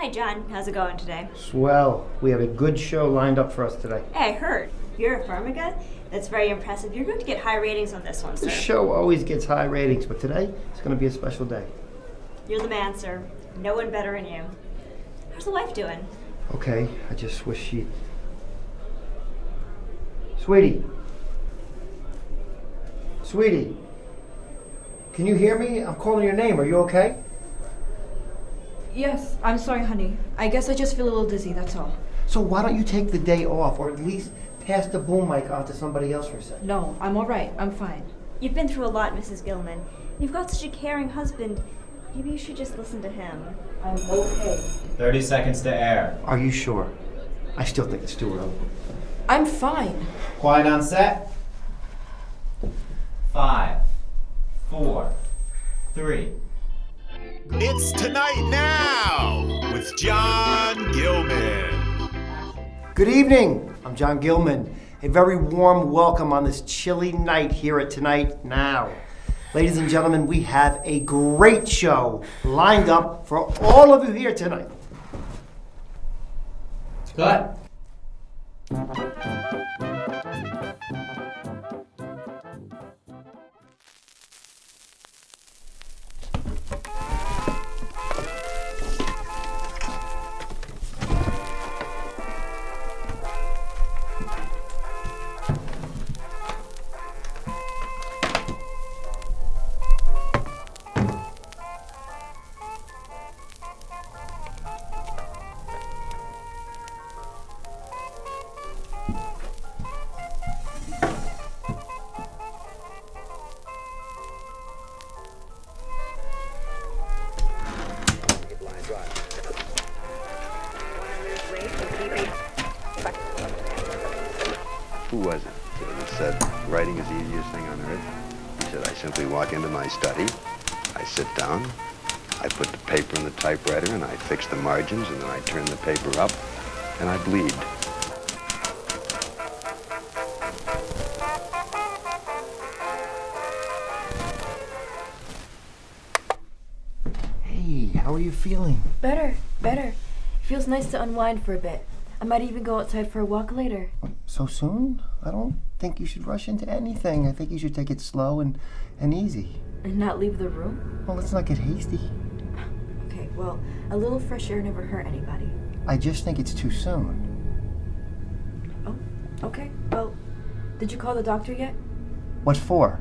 Hi, John. How's it going today? Swell. We have a good show lined up for us today. Hey, I heard. You're a Firmiga? That's very impressive. You're going to get high ratings on this one, sir. The show always gets high ratings, but today it's going to be a special day. You're the man, sir. No one better than you. How's the wife doing? Okay, I just wish she'd... Sweetie. Sweetie. Can you hear me? I'm calling your name. Are you okay? Yes, I'm sorry, honey. I guess I just feel a little dizzy, that's all. So why don't you take the day off, or at least pass the boom mic on to somebody else for a second? No, I'm all right. I'm fine. You've been through a lot, Mrs. Gilman. You've got such a caring husband. Maybe you should just listen to him. I'm okay. 30 seconds to air. Are you sure? I still think it's too early. I'm fine. Quiet on set. 5, 4, 3. It's Tonight Now with John Gilman. Good evening. I'm John Gilman. A very warm welcome on this chilly night here at Tonight Now. Ladies and gentlemen, we have a great show lined up for all of you here tonight. Cut. Who was it that said writing is the easiest thing on earth? He said, I simply walk into my study, I sit down, I put the paper in the typewriter, and I fix the margins, and then I turn the paper up, and I bleed. Hey, how are you feeling? Better. It feels nice to unwind for a bit. I might even go outside for a walk later. So soon? I don't think you should rush into anything. I think you should take it slow and easy. And not leave the room? Well, let's not get hasty. Okay, well, a little fresh air never hurt anybody. I just think it's too soon. Oh, okay. Well, did you call the doctor yet? What for?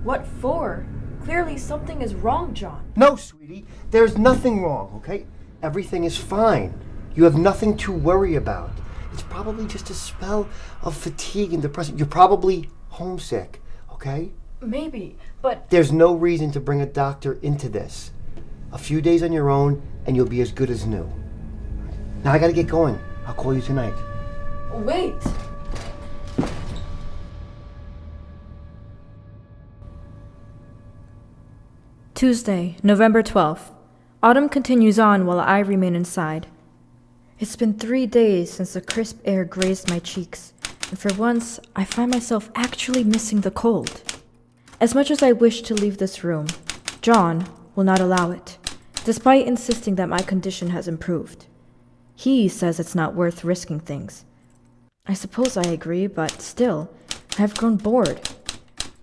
What for? Clearly something is wrong, John. No, sweetie. There's nothing wrong, okay? Everything is fine. You have nothing to worry about. It's probably just a spell of fatigue and depression. You're probably homesick, okay? Maybe, but... There's no reason to bring a doctor into this. A few days on your own, and you'll be as good as new. Now I gotta get going. I'll call you tonight. Wait! Tuesday, November 12th. Autumn continues on while I remain inside. It's been 3 days since the crisp air grazed my cheeks, and for once, I find myself actually missing the cold. As much as I wish to leave this room, John will not allow it, despite insisting that my condition has improved. He says it's not worth risking things. I suppose I agree, but still, I have grown bored.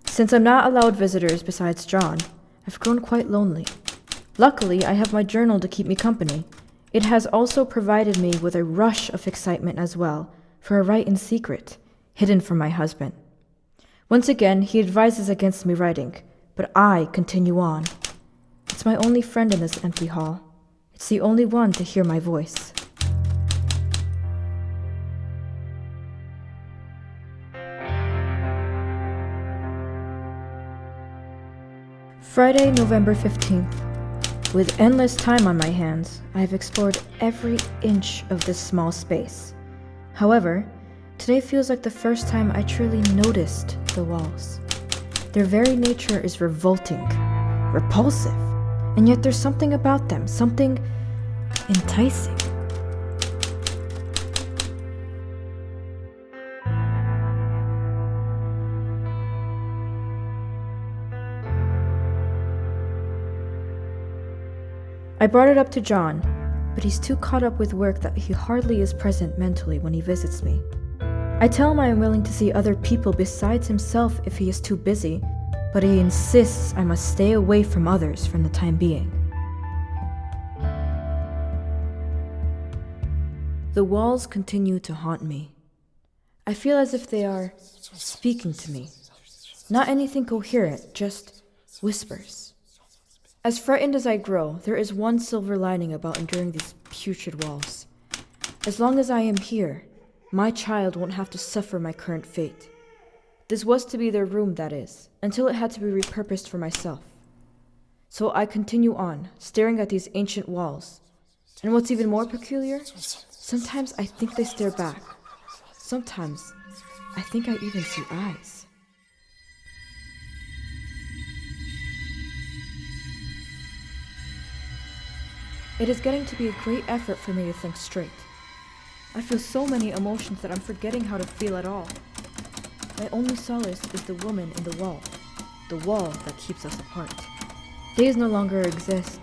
Since I'm not allowed visitors besides John, I've grown quite lonely. Luckily, I have my journal to keep me company. It has also provided me with a rush of excitement as well, for I write in secret, hidden from my husband. Once again, he advises against me writing, but I continue on. It's my only friend in this empty hall. It's the only one to hear my voice. Friday, November 15th. With endless time on my hands, I have explored every inch of this small space. However, today feels like the first time I truly noticed the walls. Their very nature is revolting, repulsive, and yet there's something about them, something enticing. I brought it up to John, but he's too caught up with work that he hardly is present mentally when he visits me. I tell him I am willing to see other people besides himself if he is too busy, but he insists I must stay away from others for the time being. The walls continue to haunt me. I feel as if they are speaking to me. Not anything coherent, just whispers. As frightened as I grow, there is one silver lining about enduring these putrid walls. As long as I am here, my child won't have to suffer my current fate. This was to be their room, that is, until it had to be repurposed for myself. So I continue on, staring at these ancient walls. And what's even more peculiar? Sometimes I think they stare back. Sometimes I think I even see eyes. It is getting to be a great effort for me to think straight. I feel so many emotions that I'm forgetting how to feel at all. My only solace is the woman in the wall that keeps us apart. Days no longer exist.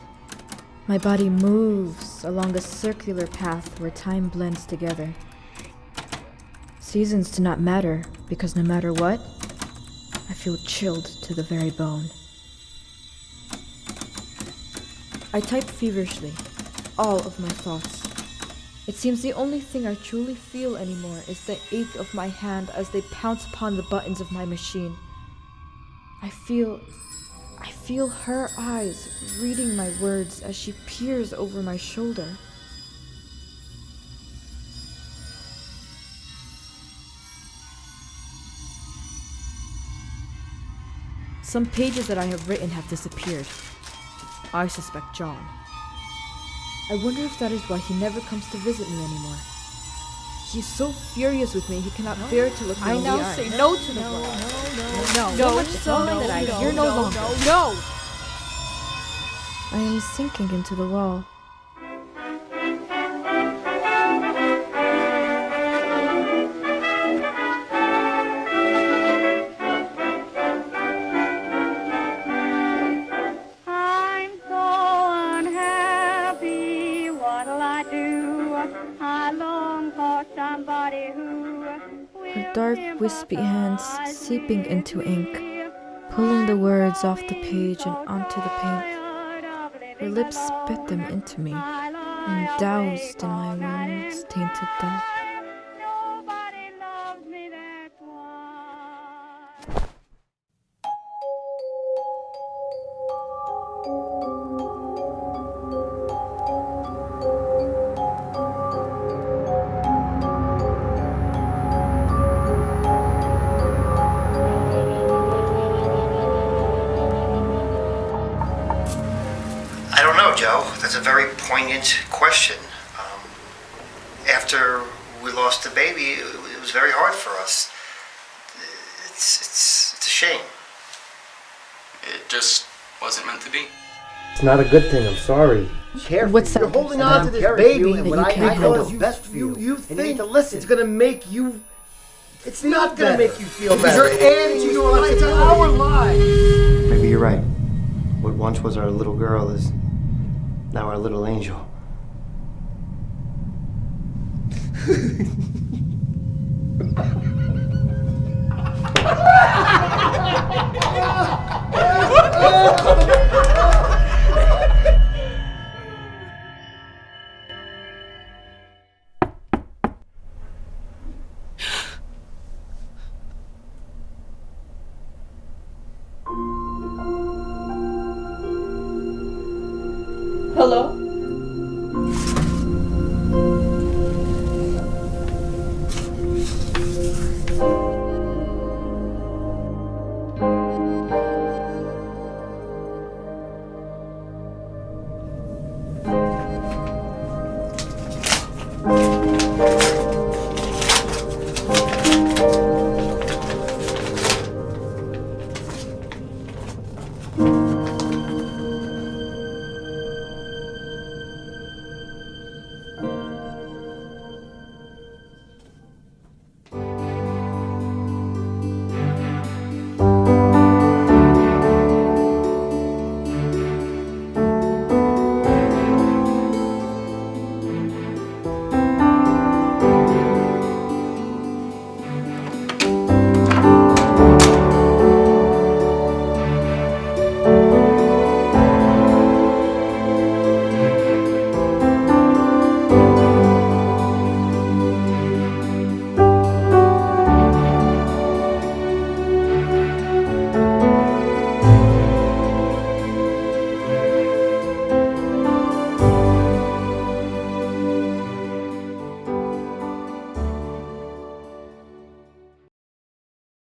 My body moves along a circular path where time blends together. Seasons do not matter because no matter what, I feel chilled to the very bone. I type feverishly, all of my thoughts. It seems the only thing I truly feel anymore is the ache of my hand as they pounce upon the buttons of my machine. I feel her eyes reading my words as she peers over my shoulder. Some pages that I have written have disappeared. I suspect John. I wonder if that is why he never comes to visit me anymore. He is so furious with me, he cannot bear to look me in the eye. I now say no to the world. No. So much so that I hear no longer. No. I am sinking into the wall. I'm so unhappy, what'll I do? I long for somebody who Her dark, wispy hands seeping into ink, pulling the words off the page and onto the paint. Her lips spit them into me, and doused in my words tainted dark. Nobody loves me, that's why. I don't know, Joe. That's a very poignant question. After we lost the baby, it was very hard for us. It's a shame. It just wasn't meant to be. It's not a good thing. I'm sorry. What's that? You're holding on to this baby, and what I can't know handle. is best for you. You think it's gonna make you. It's not gonna make you feel better. You're adding to our lives. Maybe you're right. What once was our little girl is now our little angel.